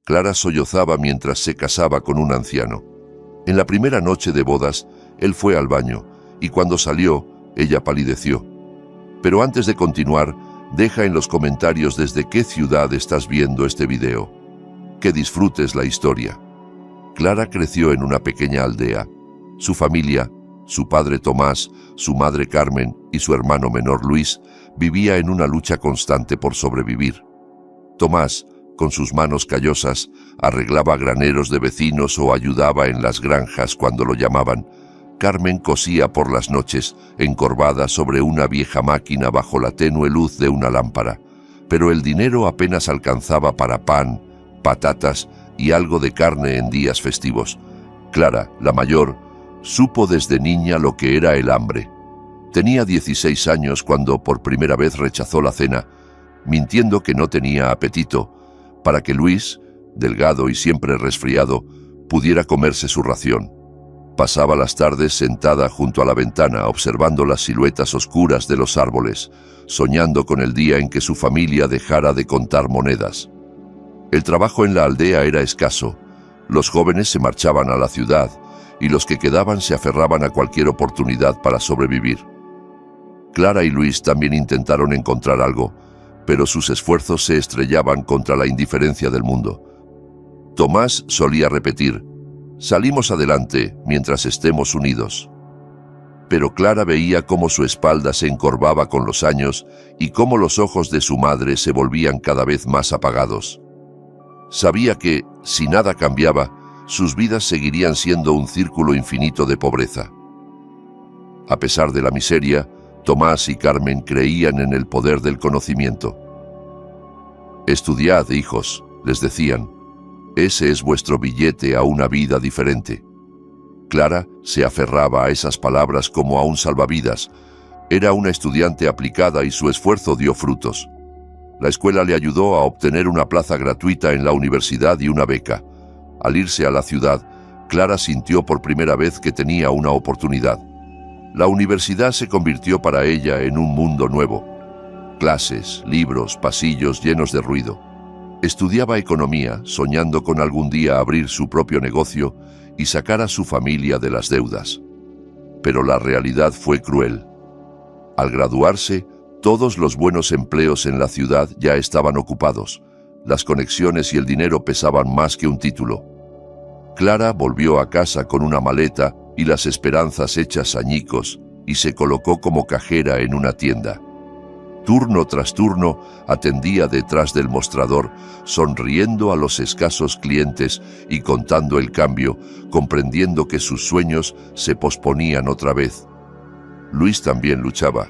Clara sollozaba mientras se casaba con un anciano. En la primera noche de bodas, él fue al baño, y cuando salió, ella palideció. Pero antes de continuar, deja en los comentarios desde qué ciudad estás viendo este video. Que disfrutes la historia. Clara creció en una pequeña aldea. Su familia, su padre Tomás, su madre Carmen y su hermano menor Luis, vivía en una lucha constante por sobrevivir. Tomás, con sus manos callosas, arreglaba graneros de vecinos o ayudaba en las granjas cuando lo llamaban. Carmen cosía por las noches, encorvada sobre una vieja máquina bajo la tenue luz de una lámpara, pero el dinero apenas alcanzaba para pan, patatas y algo de carne en días festivos. Clara, la mayor, supo desde niña lo que era el hambre. Tenía 16 años cuando por primera vez rechazó la cena, mintiendo que no tenía apetito, para que Luis, delgado y siempre resfriado, pudiera comerse su ración. Pasaba las tardes sentada junto a la ventana observando las siluetas oscuras de los árboles, soñando con el día en que su familia dejara de contar monedas. El trabajo en la aldea era escaso, los jóvenes se marchaban a la ciudad y los que quedaban se aferraban a cualquier oportunidad para sobrevivir. Clara y Luis también intentaron encontrar algo, pero sus esfuerzos se estrellaban contra la indiferencia del mundo. Tomás solía repetir: «Salimos adelante mientras estemos unidos». Pero Clara veía cómo su espalda se encorvaba con los años y cómo los ojos de su madre se volvían cada vez más apagados. Sabía que, si nada cambiaba, sus vidas seguirían siendo un círculo infinito de pobreza. A pesar de la miseria, Tomás y Carmen creían en el poder del conocimiento. «Estudiad, hijos», les decían. «Ese es vuestro billete a una vida diferente». Clara se aferraba a esas palabras como a un salvavidas. Era una estudiante aplicada y su esfuerzo dio frutos. La escuela le ayudó a obtener una plaza gratuita en la universidad y una beca. Al irse a la ciudad, Clara sintió por primera vez que tenía una oportunidad. La universidad se convirtió para ella en un mundo nuevo. Clases, libros, pasillos llenos de ruido. Estudiaba economía, soñando con algún día abrir su propio negocio y sacar a su familia de las deudas. Pero la realidad fue cruel. Al graduarse, todos los buenos empleos en la ciudad ya estaban ocupados. Las conexiones y el dinero pesaban más que un título. Clara volvió a casa con una maleta y las esperanzas hechas añicos y se colocó como cajera en una tienda. Turno tras turno atendía detrás del mostrador, sonriendo a los escasos clientes y contando el cambio, comprendiendo que sus sueños se posponían otra vez. Luis también luchaba.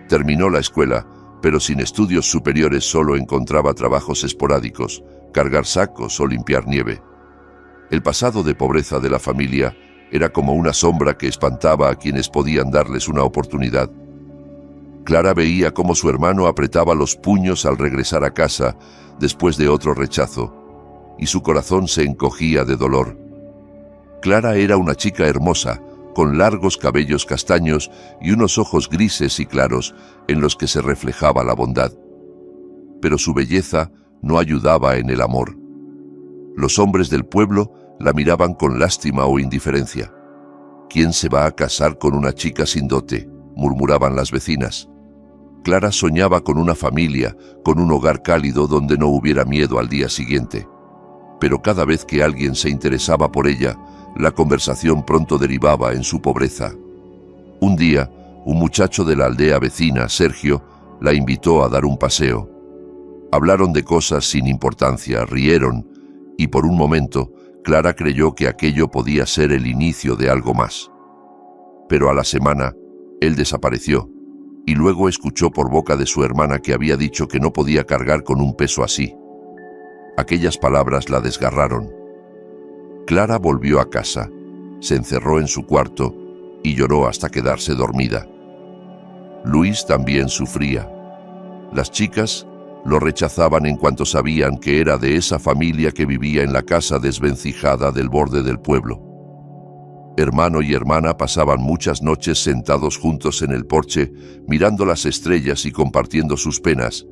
Terminó la escuela, pero sin estudios superiores solo encontraba trabajos esporádicos, cargar sacos o limpiar nieve. El pasado de pobreza de la familia era como una sombra que espantaba a quienes podían darles una oportunidad. Clara veía cómo su hermano apretaba los puños al regresar a casa después de otro rechazo, y su corazón se encogía de dolor. Clara era una chica hermosa, con largos cabellos castaños y unos ojos grises y claros en los que se reflejaba la bondad. Pero su belleza no ayudaba en el amor. Los hombres del pueblo la miraban con lástima o indiferencia. «¿Quién se va a casar con una chica sin dote?», murmuraban las vecinas. Clara soñaba con una familia, con un hogar cálido donde no hubiera miedo al día siguiente. Pero cada vez que alguien se interesaba por ella, la conversación pronto derivaba en su pobreza. Un día, un muchacho de la aldea vecina, Sergio, la invitó a dar un paseo. Hablaron de cosas sin importancia, rieron, y por un momento, Clara creyó que aquello podía ser el inicio de algo más. Pero a la semana, él desapareció, y luego escuchó por boca de su hermana que había dicho que no podía cargar con un peso así. Aquellas palabras la desgarraron. Clara volvió a casa, se encerró en su cuarto y lloró hasta quedarse dormida. Luis también sufría. Las chicas lo rechazaban en cuanto sabían que era de esa familia que vivía en la casa desvencijada del borde del pueblo. Hermano y hermana pasaban muchas noches sentados juntos en el porche, mirando las estrellas y compartiendo sus penas.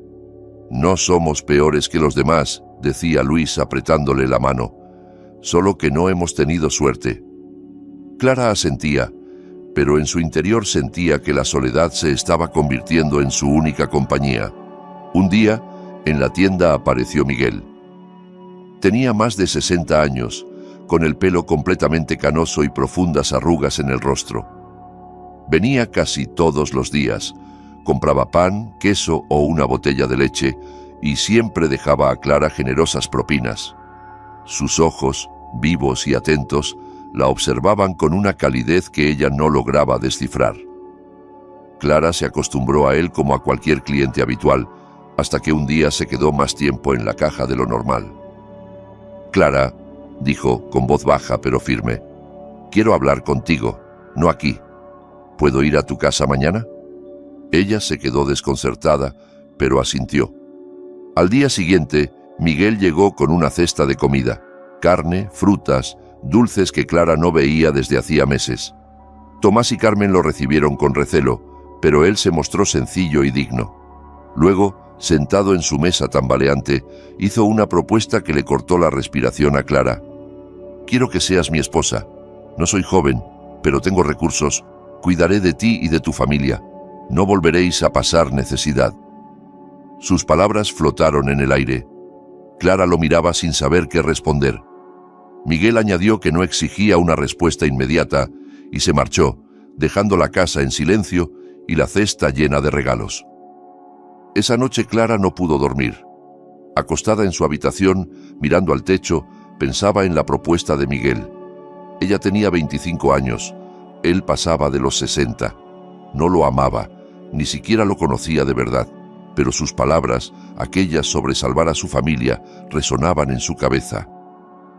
No somos peores que los demás, decía Luis apretándole la mano, solo que no hemos tenido suerte. Clara asentía, pero en su interior sentía que la soledad se estaba convirtiendo en su única compañía. Un día, en la tienda apareció Miguel. Tenía más de 60 años, con el pelo completamente canoso y profundas arrugas en el rostro. Venía casi todos los días, compraba pan, queso o una botella de leche y siempre dejaba a Clara generosas propinas. Sus ojos, vivos y atentos, la observaban con una calidez que ella no lograba descifrar. Clara se acostumbró a él como a cualquier cliente habitual, hasta que un día se quedó más tiempo en la caja de lo normal. «Clara», dijo con voz baja pero firme, «quiero hablar contigo, no aquí. ¿Puedo ir a tu casa mañana?» Ella se quedó desconcertada, pero asintió. Al día siguiente, Miguel llegó con una cesta de comida, carne, frutas, dulces que Clara no veía desde hacía meses. Tomás y Carmen lo recibieron con recelo, pero él se mostró sencillo y digno. Luego, sentado en su mesa tambaleante, hizo una propuesta que le cortó la respiración a Clara. «Quiero que seas mi esposa. No soy joven, pero tengo recursos. Cuidaré de ti y de tu familia. No volveréis a pasar necesidad». Sus palabras flotaron en el aire. Clara lo miraba sin saber qué responder. Miguel añadió que no exigía una respuesta inmediata y se marchó, dejando la casa en silencio y la cesta llena de regalos. Esa noche Clara no pudo dormir. Acostada en su habitación, mirando al techo, pensaba en la propuesta de Miguel. Ella tenía 25 años, él pasaba de los 60. No lo amaba, ni siquiera lo conocía de verdad, pero sus palabras, aquellas sobre salvar a su familia, resonaban en su cabeza.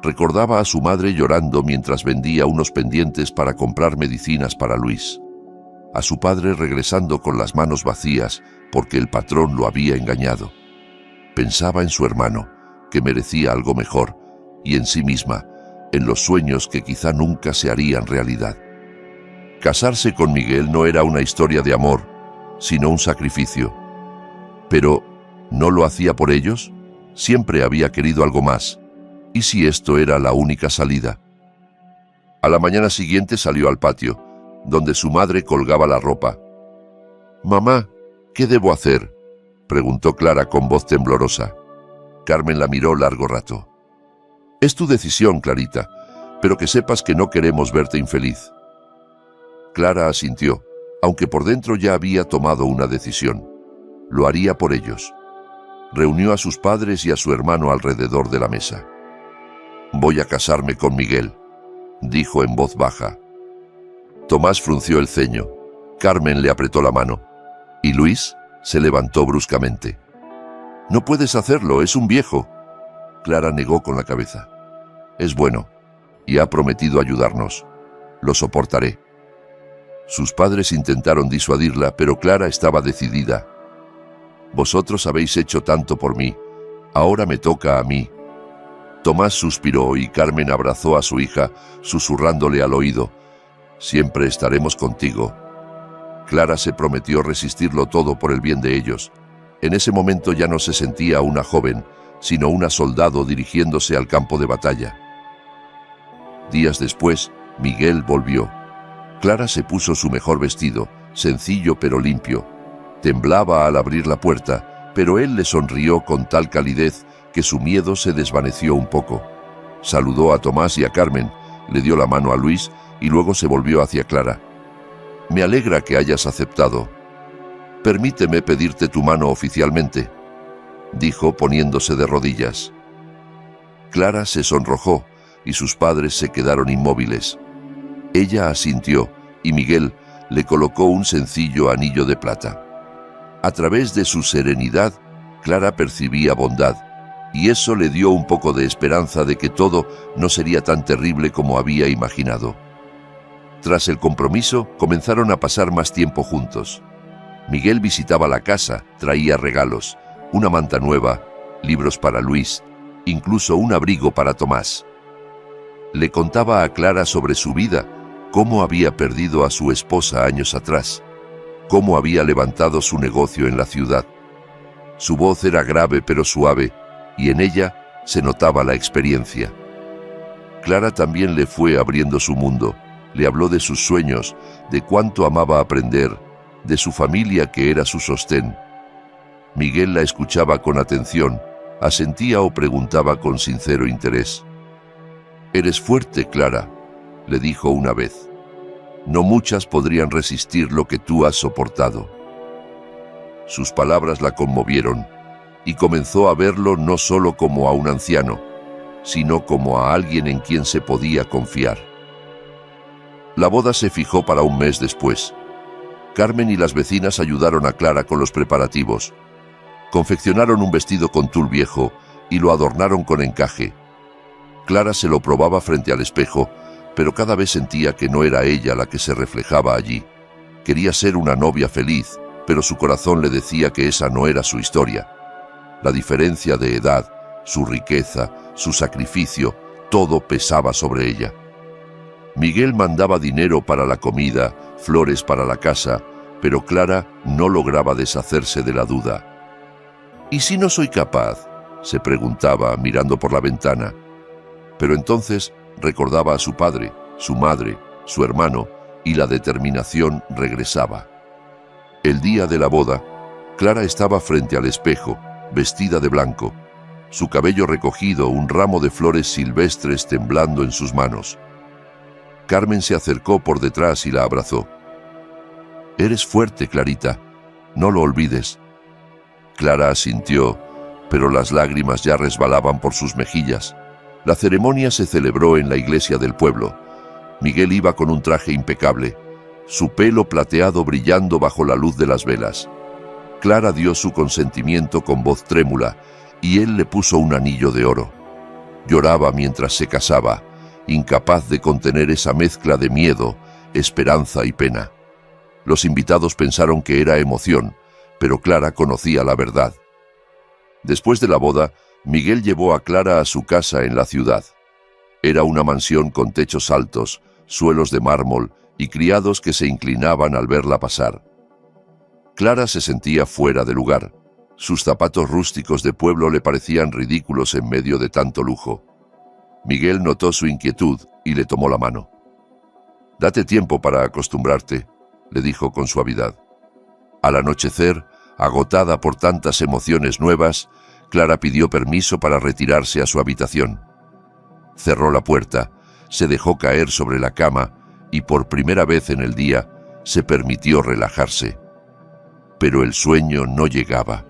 Recordaba a su madre llorando mientras vendía unos pendientes para comprar medicinas para Luis. A su padre regresando con las manos vacías porque el patrón lo había engañado. Pensaba en su hermano, que merecía algo mejor, y en sí misma, en los sueños que quizá nunca se harían realidad. Casarse con Miguel no era una historia de amor, sino un sacrificio. Pero, ¿no lo hacía por ellos? Siempre había querido algo más. ¿Y si esto era la única salida? A la mañana siguiente salió al patio, donde su madre colgaba la ropa. «Mamá, ¿qué debo hacer?», preguntó Clara con voz temblorosa. Carmen la miró largo rato. «Es tu decisión, Clarita, pero que sepas que no queremos verte infeliz». Clara asintió, aunque por dentro ya había tomado una decisión. Lo haría por ellos. Reunió a sus padres y a su hermano alrededor de la mesa. «Voy a casarme con Miguel», dijo en voz baja. Tomás frunció el ceño. Carmen le apretó la mano. Y Luis se levantó bruscamente. «No puedes hacerlo, es un viejo». Clara negó con la cabeza. «Es bueno, y ha prometido ayudarnos. Lo soportaré». Sus padres intentaron disuadirla, pero Clara estaba decidida. «Vosotros habéis hecho tanto por mí, ahora me toca a mí». Tomás suspiró y Carmen abrazó a su hija, susurrándole al oído: «Siempre estaremos contigo». Clara se prometió resistirlo todo por el bien de ellos. En ese momento ya no se sentía una joven, sino una soldado dirigiéndose al campo de batalla. Días después, Miguel volvió. Clara se puso su mejor vestido, sencillo pero limpio. Temblaba al abrir la puerta, pero él le sonrió con tal calidez que su miedo se desvaneció un poco. Saludó a Tomás y a Carmen, le dio la mano a Luis y luego se volvió hacia Clara. «Me alegra que hayas aceptado. Permíteme pedirte tu mano oficialmente», dijo poniéndose de rodillas. Clara se sonrojó y sus padres se quedaron inmóviles. Ella asintió y Miguel le colocó un sencillo anillo de plata. A través de su serenidad, Clara percibía bondad, y eso le dio un poco de esperanza de que todo no sería tan terrible como había imaginado. Tras el compromiso, comenzaron a pasar más tiempo juntos. Miguel visitaba la casa, traía regalos, una manta nueva, libros para Luis, incluso un abrigo para Tomás. Le contaba a Clara sobre su vida, cómo había perdido a su esposa años atrás, cómo había levantado su negocio en la ciudad. Su voz era grave pero suave, y en ella se notaba la experiencia. Clara también le fue abriendo su mundo, le habló de sus sueños, de cuánto amaba aprender, de su familia que era su sostén. Miguel la escuchaba con atención, asentía o preguntaba con sincero interés. «Eres fuerte, Clara», le dijo una vez. «No muchas podrían resistir lo que tú has soportado». Sus palabras la conmovieron, y comenzó a verlo no solo como a un anciano, sino como a alguien en quien se podía confiar. La boda se fijó para un mes después. Carmen y las vecinas ayudaron a Clara con los preparativos. Confeccionaron un vestido con tul viejo y lo adornaron con encaje. Clara se lo probaba frente al espejo, pero cada vez sentía que no era ella la que se reflejaba allí. Quería ser una novia feliz, pero su corazón le decía que esa no era su historia. La diferencia de edad, su riqueza, su sacrificio, todo pesaba sobre ella. Miguel mandaba dinero para la comida, flores para la casa, pero Clara no lograba deshacerse de la duda. «¿Y si no soy capaz?», se preguntaba mirando por la ventana. Pero entonces recordaba a su padre, su madre, su hermano, y la determinación regresaba. El día de la boda, Clara estaba frente al espejo, vestida de blanco, su cabello recogido, un ramo de flores silvestres temblando en sus manos. Carmen se acercó por detrás y la abrazó. «Eres fuerte, Clarita, no lo olvides». Clara asintió, pero las lágrimas ya resbalaban por sus mejillas. La ceremonia se celebró en la iglesia del pueblo. Miguel iba con un traje impecable, su pelo plateado brillando bajo la luz de las velas. Clara dio su consentimiento con voz trémula, y él le puso un anillo de oro. Lloraba mientras se casaba, incapaz de contener esa mezcla de miedo, esperanza y pena. Los invitados pensaron que era emoción, pero Clara conocía la verdad. Después de la boda, Miguel llevó a Clara a su casa en la ciudad. Era una mansión con techos altos, suelos de mármol y criados que se inclinaban al verla pasar. Clara se sentía fuera de lugar. Sus zapatos rústicos de pueblo le parecían ridículos en medio de tanto lujo. Miguel notó su inquietud y le tomó la mano. «Date tiempo para acostumbrarte», le dijo con suavidad. Al anochecer, agotada por tantas emociones nuevas, Clara pidió permiso para retirarse a su habitación. Cerró la puerta, se dejó caer sobre la cama y por primera vez en el día se permitió relajarse. Pero el sueño no llegaba.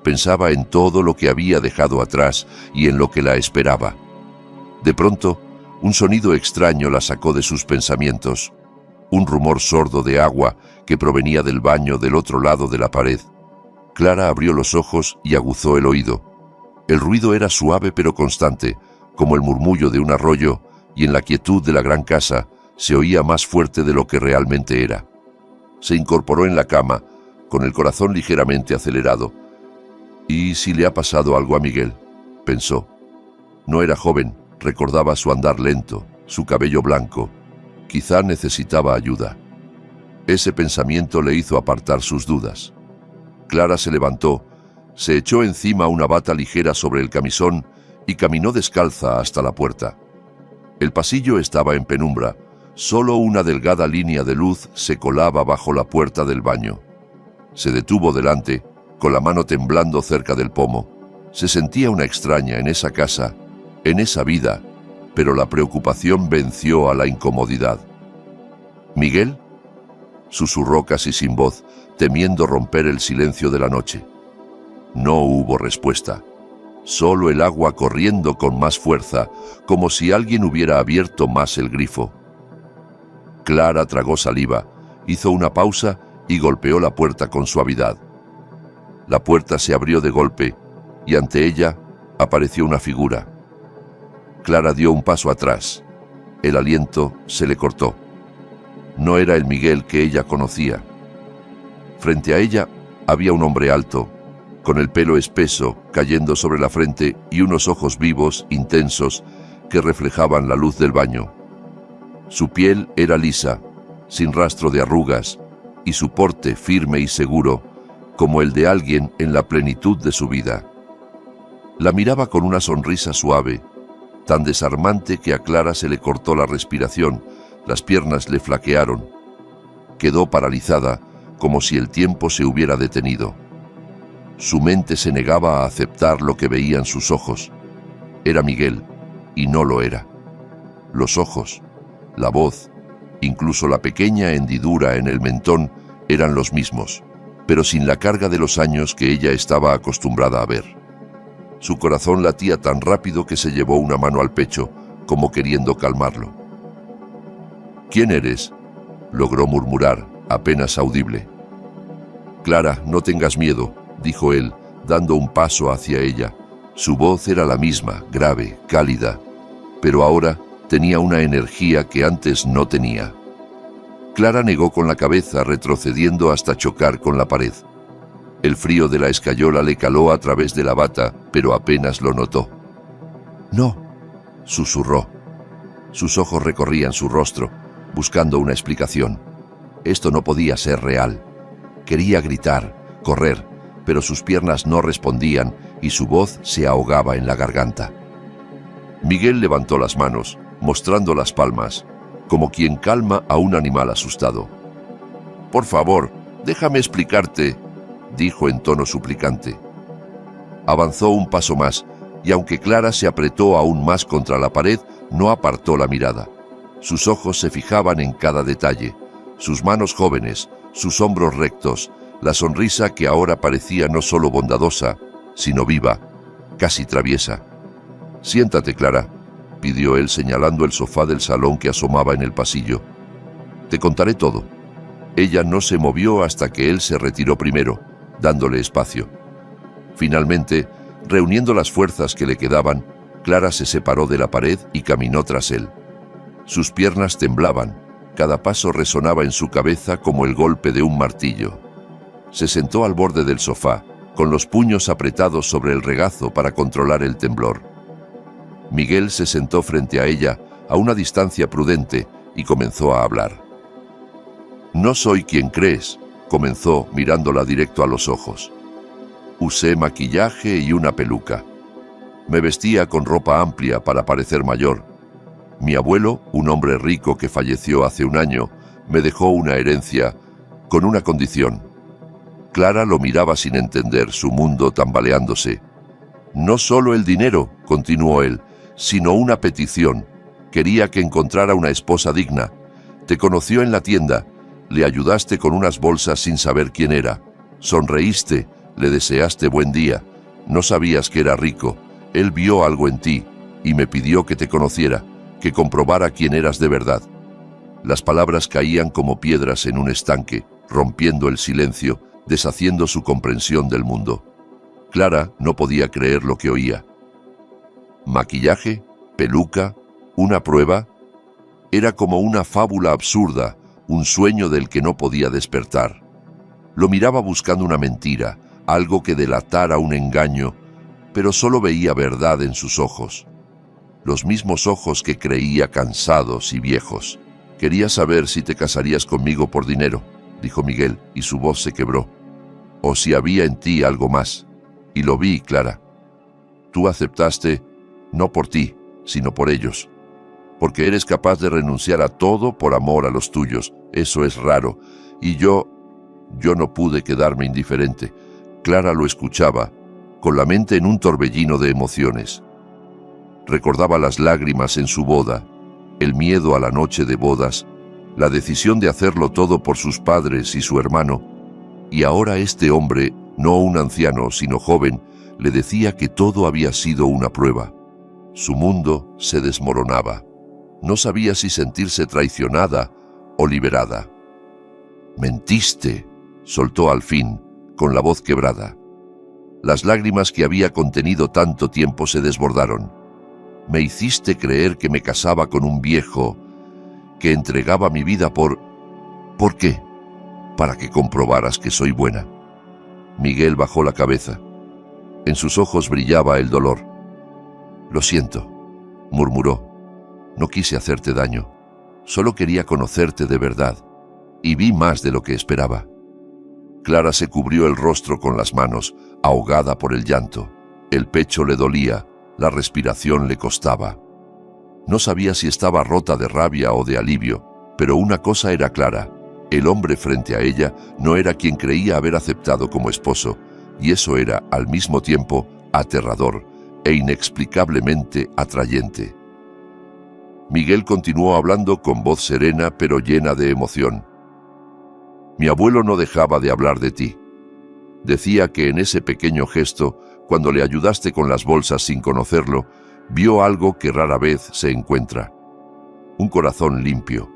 Pensaba en todo lo que había dejado atrás y en lo que la esperaba. De pronto, un sonido extraño la sacó de sus pensamientos. Un rumor sordo de agua que provenía del baño del otro lado de la pared. Clara abrió los ojos y aguzó el oído. El ruido era suave pero constante, como el murmullo de un arroyo, y en la quietud de la gran casa se oía más fuerte de lo que realmente era. Se incorporó en la cama, con el corazón ligeramente acelerado. «¿Y si le ha pasado algo a Miguel?», pensó. No era joven, recordaba su andar lento, su cabello blanco. Quizá necesitaba ayuda. Ese pensamiento le hizo apartar sus dudas. Clara se levantó, se echó encima una bata ligera sobre el camisón y caminó descalza hasta la puerta. El pasillo estaba en penumbra, solo una delgada línea de luz se colaba bajo la puerta del baño. Se detuvo delante, con la mano temblando cerca del pomo. Se sentía una extraña en esa casa, en esa vida, pero la preocupación venció a la incomodidad. «¿Miguel?», susurró casi sin voz, temiendo romper el silencio de la noche. No hubo respuesta. Solo el agua corriendo con más fuerza, como si alguien hubiera abierto más el grifo. Clara tragó saliva, hizo una pausa y golpeó la puerta con suavidad. La puerta se abrió de golpe y ante ella apareció una figura. Clara dio un paso atrás. El aliento se le cortó. No era el Miguel que ella conocía. Frente a ella había un hombre alto, con el pelo espeso cayendo sobre la frente y unos ojos vivos, intensos, que reflejaban la luz del baño. Su piel era lisa, sin rastro de arrugas, y su porte firme y seguro como el de alguien en la plenitud de su vida. La miraba con una sonrisa suave, tan desarmante que a Clara se le cortó la respiración, las piernas le flaquearon. Quedó paralizada, como si el tiempo se hubiera detenido. Su mente se negaba a aceptar lo que veían sus ojos. Era Miguel, y no lo era. Los ojos, la voz, incluso la pequeña hendidura en el mentón eran los mismos, pero sin la carga de los años que ella estaba acostumbrada a ver. Su corazón latía tan rápido que se llevó una mano al pecho, como queriendo calmarlo. «¿Quién eres?», logró murmurar, apenas audible. «Clara, no tengas miedo», dijo él, dando un paso hacia ella. Su voz era la misma, grave, cálida, pero ahora tenía una energía que antes no tenía. Clara negó con la cabeza, retrocediendo hasta chocar con la pared. El frío de la escayola le caló a través de la bata, pero apenas lo notó. «No», susurró. Sus ojos recorrían su rostro, buscando una explicación. Esto no podía ser real. Quería gritar, correr, pero sus piernas no respondían y su voz se ahogaba en la garganta. Miguel levantó las manos, mostrando las palmas, como quien calma a un animal asustado. «Por favor, déjame explicarte», dijo en tono suplicante. Avanzó un paso más, y aunque Clara se apretó aún más contra la pared, no apartó la mirada. Sus ojos se fijaban en cada detalle, sus manos jóvenes, sus hombros rectos, la sonrisa que ahora parecía no solo bondadosa, sino viva, casi traviesa. «Siéntate, Clara», pidió él señalando el sofá del salón que asomaba en el pasillo. «Te contaré todo». Ella no se movió hasta que él se retiró primero, dándole espacio. Finalmente, reuniendo las fuerzas que le quedaban, Clara se separó de la pared y caminó tras él. Sus piernas temblaban, cada paso resonaba en su cabeza como el golpe de un martillo. Se sentó al borde del sofá, con los puños apretados sobre el regazo para controlar el temblor. Miguel se sentó frente a ella, a una distancia prudente, y comenzó a hablar. «No soy quien crees», comenzó mirándola directo a los ojos. «Usé maquillaje y una peluca. Me vestía con ropa amplia para parecer mayor. Mi abuelo, un hombre rico que falleció hace un año, me dejó una herencia con una condición». Clara lo miraba sin entender, su mundo tambaleándose. «No solo el dinero», continuó él, «sino una petición. Quería que encontrara una esposa digna. Te conoció en la tienda, le ayudaste con unas bolsas sin saber quién era. Sonreíste, le deseaste buen día. No sabías que era rico. Él vio algo en ti y me pidió que te conociera, que comprobara quién eras de verdad». Las palabras caían como piedras en un estanque, rompiendo el silencio, deshaciendo su comprensión del mundo. Clara no podía creer lo que oía. ¿Maquillaje? ¿Peluca? ¿Una prueba? Era como una fábula absurda, un sueño del que no podía despertar. Lo miraba buscando una mentira, algo que delatara un engaño, pero solo veía verdad en sus ojos. Los mismos ojos que creía cansados y viejos. «Quería saber si te casarías conmigo por dinero», dijo Miguel, y su voz se quebró. «O si había en ti algo más. Y lo vi, Clara. Tú aceptaste, no por ti, sino por ellos. Porque eres capaz de renunciar a todo por amor a los tuyos. Eso es raro. Y yo no pude quedarme indiferente». Clara lo escuchaba, con la mente en un torbellino de emociones. Recordaba las lágrimas en su boda, el miedo a la noche de bodas, la decisión de hacerlo todo por sus padres y su hermano, y ahora este hombre, no un anciano, sino joven, le decía que todo había sido una prueba. Su mundo se desmoronaba. No sabía si sentirse traicionada o liberada. «Mentiste», soltó al fin, con la voz quebrada. Las lágrimas que había contenido tanto tiempo se desbordaron. «Me hiciste creer que me casaba con un viejo, que entregaba mi vida por... ¿Por qué? Para que comprobaras que soy buena». Miguel bajó la cabeza. En sus ojos brillaba el dolor. «Lo siento», murmuró. «No quise hacerte daño. Solo quería conocerte de verdad. Y vi más de lo que esperaba». Clara se cubrió el rostro con las manos, ahogada por el llanto. El pecho le dolía, la respiración le costaba. No sabía si estaba rota de rabia o de alivio, pero una cosa era clara: el hombre frente a ella no era quien creía haber aceptado como esposo, y eso era, al mismo tiempo, aterrador e inexplicablemente atrayente. Miguel continuó hablando con voz serena pero llena de emoción. Mi abuelo no dejaba de hablar de ti. Decía que en ese pequeño gesto, cuando le ayudaste con las bolsas sin conocerlo, vio algo que rara vez se encuentra: un corazón limpio.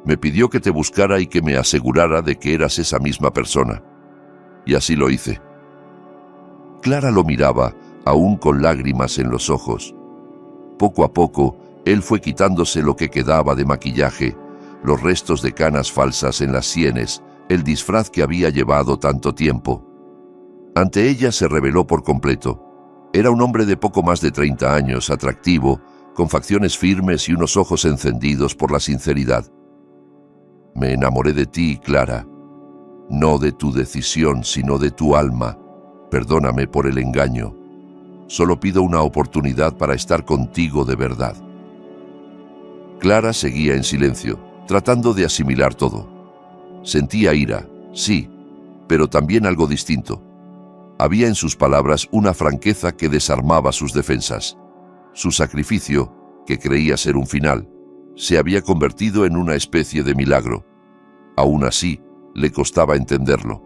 Me pidió que te buscara y que me asegurara de que eras esa misma persona. Y así lo hice. Clara lo miraba, aún con lágrimas en los ojos. Poco a poco, él fue quitándose lo que quedaba de maquillaje, los restos de canas falsas en las sienes, el disfraz que había llevado tanto tiempo. Ante ella se reveló por completo. Era un hombre de poco más de 30 años, atractivo, con facciones firmes y unos ojos encendidos por la sinceridad. Me enamoré de ti, Clara. No de tu decisión, sino de tu alma. Perdóname por el engaño. Solo pido una oportunidad para estar contigo de verdad. Clara seguía en silencio, tratando de asimilar todo. Sentía ira, sí, pero también algo distinto. Había en sus palabras una franqueza que desarmaba sus defensas. Su sacrificio, que creía ser un final, se había convertido en una especie de milagro. Aún así, le costaba entenderlo.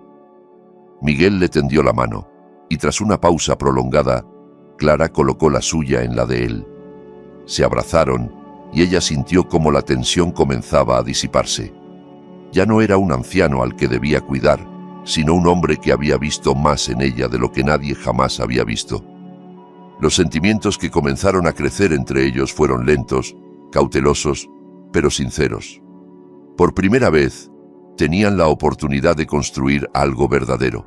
Miguel le tendió la mano, y tras una pausa prolongada, Clara colocó la suya en la de él. Se abrazaron, y ella sintió cómo la tensión comenzaba a disiparse. Ya no era un anciano al que debía cuidar, sino un hombre que había visto más en ella de lo que nadie jamás había visto. Los sentimientos que comenzaron a crecer entre ellos fueron lentos, cautelosos, pero sinceros. Por primera vez, tenían la oportunidad de construir algo verdadero.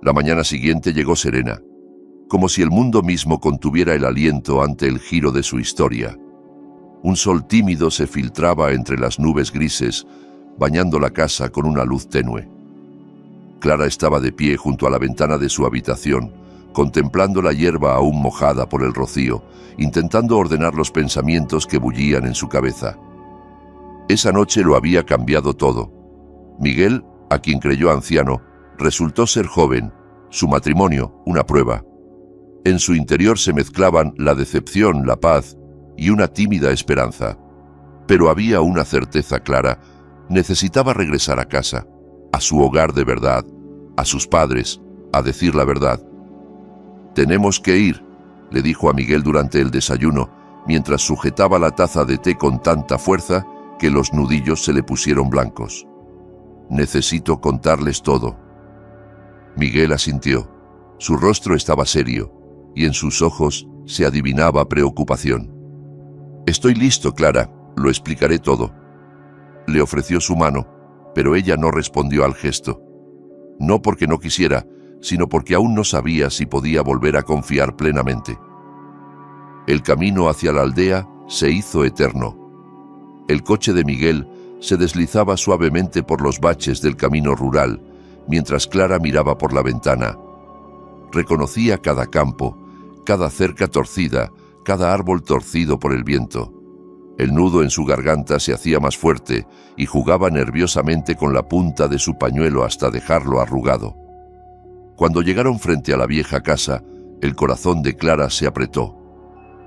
La mañana siguiente llegó serena, como si el mundo mismo contuviera el aliento ante el giro de su historia. Un sol tímido se filtraba entre las nubes grises, bañando la casa con una luz tenue. Clara estaba de pie junto a la ventana de su habitación, contemplando la hierba aún mojada por el rocío, intentando ordenar los pensamientos que bullían en su cabeza. Esa noche lo había cambiado todo. Miguel, a quien creyó anciano, resultó ser joven, su matrimonio una prueba. En su interior se mezclaban la decepción, la paz y una tímida esperanza. Pero había una certeza clara: necesitaba regresar a casa, a su hogar de verdad, a sus padres, a decir la verdad. «Tenemos que ir», le dijo a Miguel durante el desayuno, mientras sujetaba la taza de té con tanta fuerza que los nudillos se le pusieron blancos. «Necesito contarles todo». Miguel asintió. Su rostro estaba serio, y en sus ojos se adivinaba preocupación. «Estoy listo, Clara, lo explicaré todo». Le ofreció su mano, pero ella no respondió al gesto. No porque no quisiera, sino porque aún no sabía si podía volver a confiar plenamente. El camino hacia la aldea se hizo eterno. El coche de Miguel se deslizaba suavemente por los baches del camino rural, mientras Clara miraba por la ventana. Reconocía cada campo, cada cerca torcida, cada árbol torcido por el viento. El nudo en su garganta se hacía más fuerte y jugaba nerviosamente con la punta de su pañuelo hasta dejarlo arrugado. Cuando llegaron frente a la vieja casa, el corazón de Clara se apretó.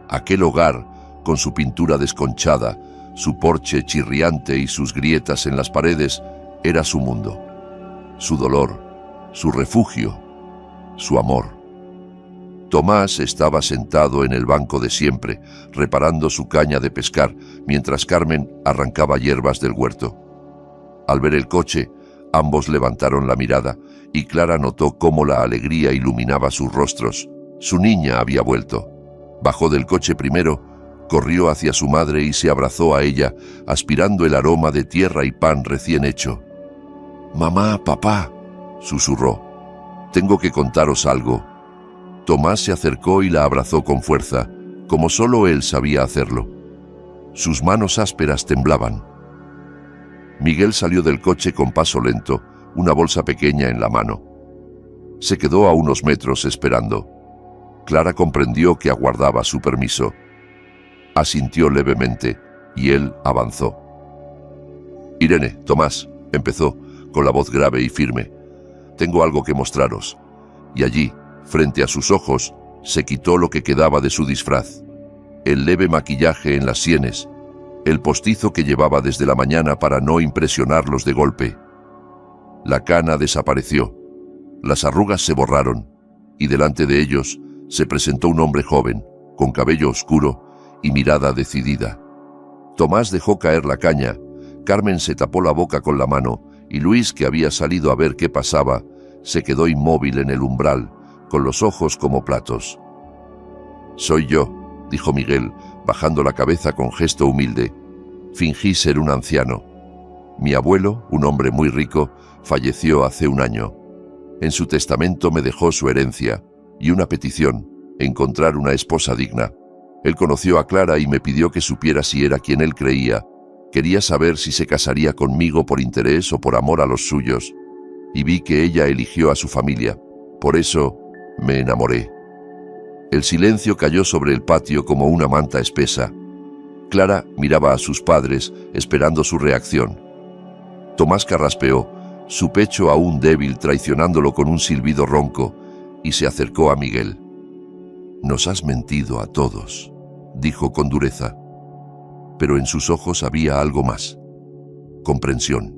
Aquel hogar, con su pintura desconchada, su porche chirriante y sus grietas en las paredes, era su mundo, su dolor, su refugio, su amor. Tomás estaba sentado en el banco de siempre, reparando su caña de pescar, mientras Carmen arrancaba hierbas del huerto. Al ver el coche, ambos levantaron la mirada, y Clara notó cómo la alegría iluminaba sus rostros. Su niña había vuelto. Bajó del coche primero, corrió hacia su madre y se abrazó a ella, aspirando el aroma de tierra y pan recién hecho. «Mamá, papá», susurró, «tengo que contaros algo». Tomás se acercó y la abrazó con fuerza, como solo él sabía hacerlo. Sus manos ásperas temblaban. Miguel salió del coche con paso lento, una bolsa pequeña en la mano. Se quedó a unos metros esperando. Clara comprendió que aguardaba su permiso. Asintió levemente y él avanzó. «Irene, Tomás», empezó, con la voz grave y firme, «tengo algo que mostraros». Y allí, frente a sus ojos, se quitó lo que quedaba de su disfraz. El leve maquillaje en las sienes, el postizo que llevaba desde la mañana para no impresionarlos de golpe. La cana desapareció, las arrugas se borraron, y delante de ellos se presentó un hombre joven, con cabello oscuro y mirada decidida. Tomás dejó caer la caña, Carmen se tapó la boca con la mano, y Luis, que había salido a ver qué pasaba, se quedó inmóvil en el umbral, con los ojos como platos. «Soy yo», dijo Miguel, bajando la cabeza con gesto humilde. «Fingí ser un anciano. Mi abuelo, un hombre muy rico, falleció hace un año. En su testamento me dejó su herencia y una petición, encontrar una esposa digna. Él conoció a Clara y me pidió que supiera si era quien él creía. Quería saber si se casaría conmigo por interés o por amor a los suyos. Y vi que ella eligió a su familia. Por eso me enamoré». El silencio cayó sobre el patio como una manta espesa. Clara miraba a sus padres, esperando su reacción. Tomás carraspeó, su pecho aún débil traicionándolo con un silbido ronco, y se acercó a Miguel. «Nos has mentido a todos», dijo con dureza. Pero en sus ojos había algo más. Comprensión.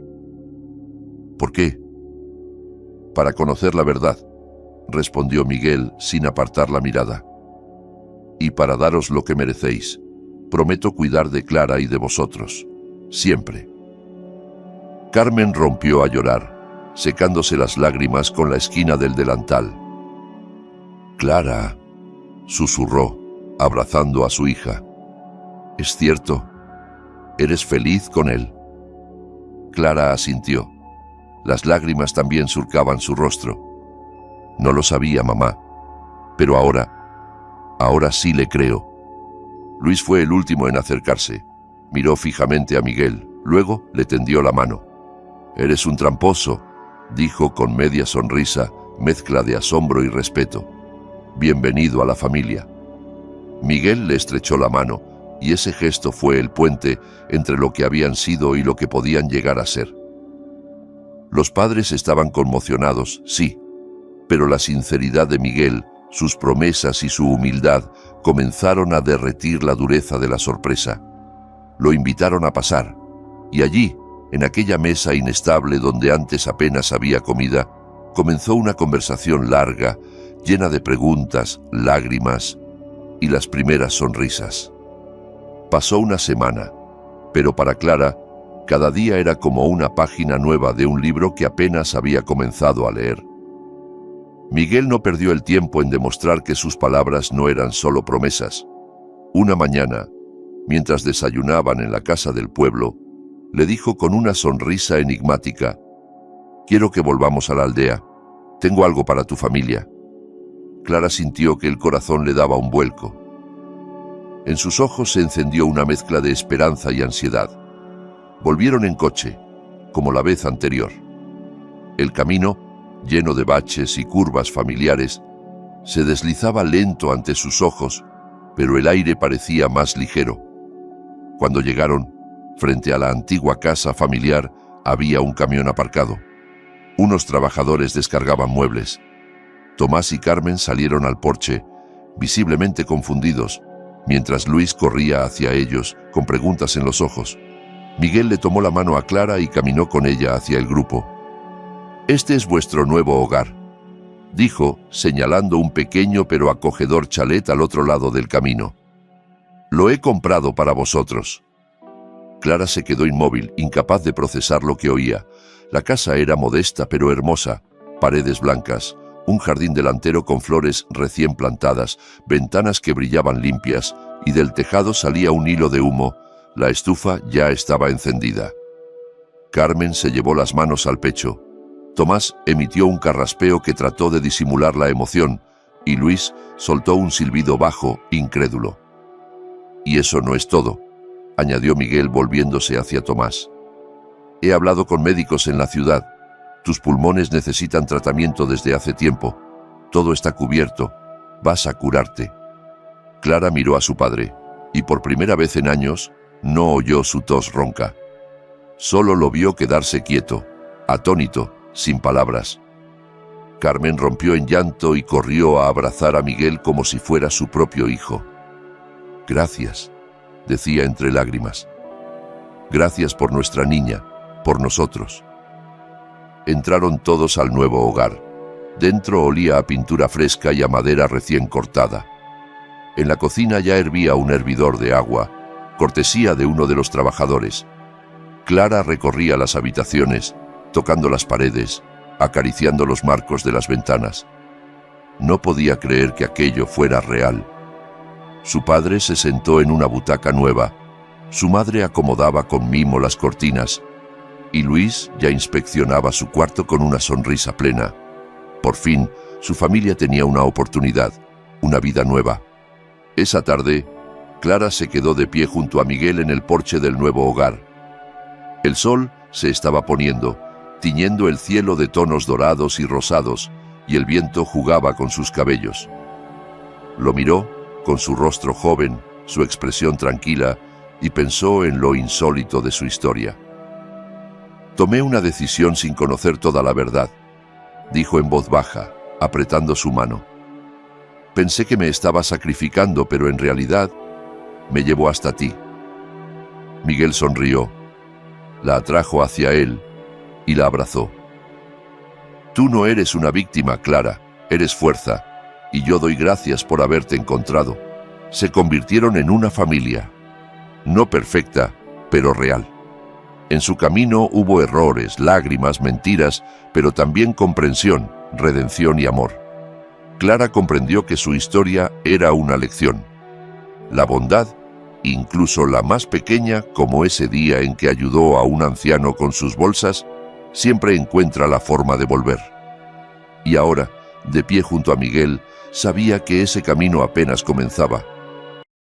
«¿Por qué?» «Para conocer la verdad», respondió Miguel sin apartar la mirada. «Y para daros lo que merecéis. Prometo cuidar de Clara y de vosotros. Siempre». Carmen rompió a llorar, secándose las lágrimas con la esquina del delantal. «Clara», susurró, abrazando a su hija. «¿Es cierto? ¿Eres feliz con él?» Clara asintió. Las lágrimas también surcaban su rostro. «No lo sabía, mamá. Pero ahora sí le creo». Luis fue el último en acercarse. Miró fijamente a Miguel, luego le tendió la mano. «Eres un tramposo», dijo con media sonrisa, mezcla de asombro y respeto. «Bienvenido a la familia». Miguel le estrechó la mano, y ese gesto fue el puente entre lo que habían sido y lo que podían llegar a ser. Los padres estaban conmocionados, sí, pero la sinceridad de Miguel, sus promesas y su humildad comenzaron a derretir la dureza de la sorpresa. Lo invitaron a pasar, y allí, en aquella mesa inestable donde antes apenas había comida, comenzó una conversación larga, llena de preguntas, lágrimas y las primeras sonrisas. Pasó una semana, pero para Clara, cada día era como una página nueva de un libro que apenas había comenzado a leer. Miguel no perdió el tiempo en demostrar que sus palabras no eran solo promesas. Una mañana, mientras desayunaban en la casa del pueblo, le dijo con una sonrisa enigmática: «Quiero que volvamos a la aldea. Tengo algo para tu familia». Clara sintió que el corazón le daba un vuelco. En sus ojos se encendió una mezcla de esperanza y ansiedad. Volvieron en coche, como la vez anterior. El camino, lleno de baches y curvas familiares, se deslizaba lento ante sus ojos, pero el aire parecía más ligero. Cuando llegaron, frente a la antigua casa familiar, había un camión aparcado. Unos trabajadores descargaban muebles. Tomás y Carmen salieron al porche, visiblemente confundidos, mientras Luis corría hacia ellos, con preguntas en los ojos. Miguel le tomó la mano a Clara y caminó con ella hacia el grupo. «Este es vuestro nuevo hogar», dijo, señalando un pequeño pero acogedor chalet al otro lado del camino. «Lo he comprado para vosotros». Clara se quedó inmóvil, incapaz de procesar lo que oía. La casa era modesta pero hermosa, paredes blancas, un jardín delantero con flores recién plantadas, ventanas que brillaban limpias, y del tejado salía un hilo de humo. La estufa ya estaba encendida. Carmen se llevó las manos al pecho. Tomás emitió un carraspeo que trató de disimular la emoción, y Luis soltó un silbido bajo, incrédulo. «Y eso no es todo», añadió Miguel volviéndose hacia Tomás. «He hablado con médicos en la ciudad. Tus pulmones necesitan tratamiento desde hace tiempo. Todo está cubierto. Vas a curarte. Clara miró a su padre, y por primera vez en años, no oyó su tos ronca. Solo lo vio quedarse quieto, atónito, sin palabras. Carmen rompió en llanto y corrió a abrazar a Miguel como si fuera su propio hijo. «Gracias», decía entre lágrimas. «Gracias por nuestra niña, por nosotros». Entraron todos al nuevo hogar. Dentro olía a pintura fresca y a madera recién cortada. En la cocina ya hervía un hervidor de agua, cortesía de uno de los trabajadores. Clara recorría las habitaciones, tocando las paredes, acariciando los marcos de las ventanas. No podía creer que aquello fuera real. Su padre se sentó en una butaca nueva. Su madre acomodaba con mimo las cortinas, y Luis ya inspeccionaba su cuarto con una sonrisa plena. Por fin, su familia tenía una oportunidad, una vida nueva. Esa tarde, Clara se quedó de pie junto a Miguel en el porche del nuevo hogar. El sol se estaba poniendo, tiñendo el cielo de tonos dorados y rosados, y el viento jugaba con sus cabellos. Lo miró, con su rostro joven, su expresión tranquila, y pensó en lo insólito de su historia. «Tomé una decisión sin conocer toda la verdad», dijo en voz baja, apretando su mano. «Pensé que me estaba sacrificando, pero en realidad me llevó hasta ti». Miguel sonrió, la atrajo hacia él y la abrazó. «Tú no eres una víctima, Clara, eres fuerza, y yo doy gracias por haberte encontrado». Se convirtieron en una familia, no perfecta, pero real. En su camino hubo errores, lágrimas, mentiras, pero también comprensión, redención y amor. Clara comprendió que su historia era una lección. La bondad, incluso la más pequeña, como ese día en que ayudó a un anciano con sus bolsas, siempre encuentra la forma de volver. Y ahora, de pie junto a Miguel, sabía que ese camino apenas comenzaba.